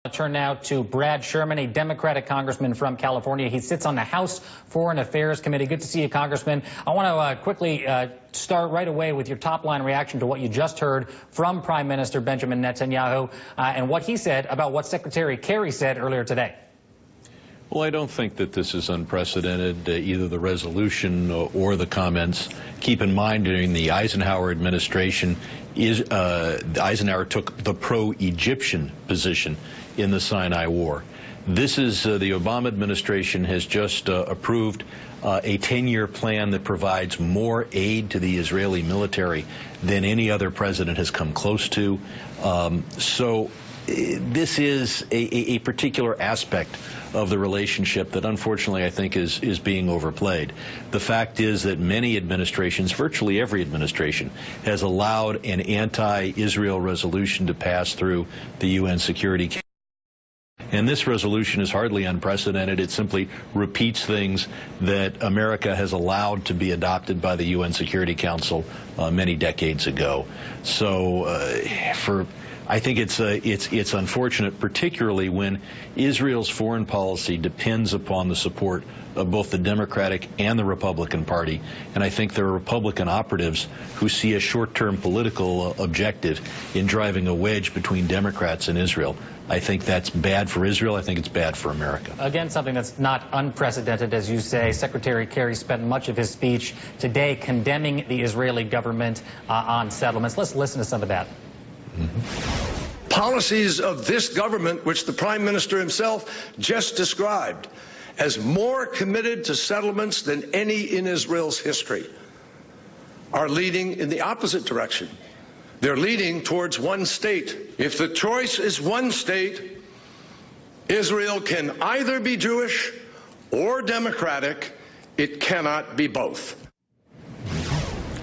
Turn now to Brad Sherman, a Democratic congressman from California. He sits on the House Foreign Affairs Committee. Good to see you, Congressman. I want to quickly start right away with your top-line reaction to what you just heard from Prime Minister Benjamin Netanyahu and what he said about what Secretary Kerry said earlier today. Well, I don't think that this is unprecedented, either the resolution or the comments. Keep in mind, during the Eisenhower administration, Eisenhower took the pro-Egyptian position in the Sinai War. This is the Obama administration has just approved a 10-year plan that provides more aid to the Israeli military than any other president has come close to. So this is a particular aspect of the relationship that unfortunately I think is being overplayed. The fact is that many administrations, virtually every administration, has allowed an anti-Israel resolution to pass through the UN Security Council. And this resolution is hardly unprecedented. It simply repeats things that America has allowed to be adopted by the UN Security Council many decades ago. So I think it's unfortunate, particularly when Israel's foreign policy depends upon the support of both the Democratic and the Republican Party. And I think there are Republican operatives who see a short-term political objective in driving a wedge between Democrats and Israel. I think that's bad for Israel. I think it's bad for America. Again, something that's not unprecedented, as you say. Secretary Kerry spent much of his speech today condemning the Israeli government on settlements. Let's listen to some of that. Policies of this government, which the Prime Minister himself just described as more committed to settlements than any in Israel's history, are leading in the opposite direction. They're leading towards one state. If the choice is one state, Israel can either be Jewish or democratic. It cannot be both.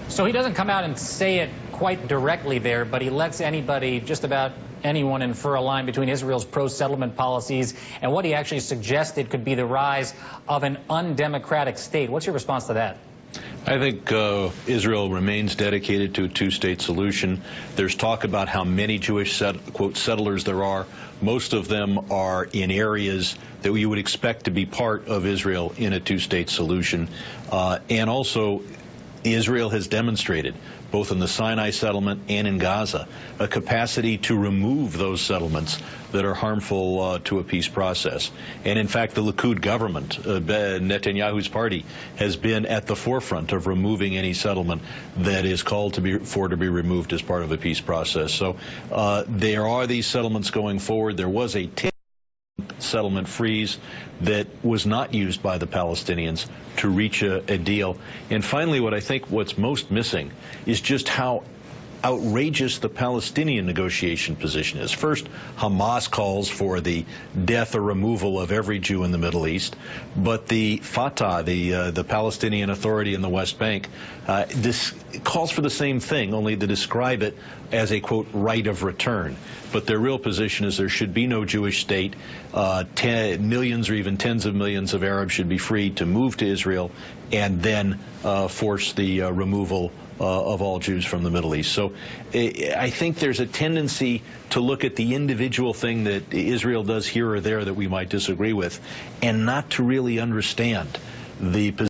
So he doesn't come out and say it quite directly there, but he lets anybody, just about anyone, infer a line between Israel's pro-settlement policies and what he actually suggested could be the rise of an undemocratic state. What's your response to that? I think Israel remains dedicated to a two-state solution. There's talk about how many Jewish, quote, settlers there are. Most of them are in areas that you would expect to be part of Israel in a two-state solution. And also, Israel has demonstrated, both in the Sinai settlement and in Gaza, a capacity to remove those settlements that are harmful to a peace process. And in fact, the Likud government, Netanyahu's party, has been at the forefront of removing any settlement that is called to be removed as part of a peace process. So there are these settlements going forward. There was a settlement freeze that was not used by the Palestinians to reach a deal. And finally, what I think what's most missing is just how outrageous the Palestinian negotiation position is. First, Hamas calls for the death or removal of every Jew in the Middle East, but the Fatah, the Palestinian Authority in the West Bank, this calls for the same thing, only to describe it as a, quote, right of return. But their real position is there should be no Jewish state. Millions or even tens of millions of Arabs should be free to move to Israel and then force the removal of all Jews from the Middle East. So I think there's a tendency to look at the individual thing that Israel does here or there that we might disagree with and not to really understand the position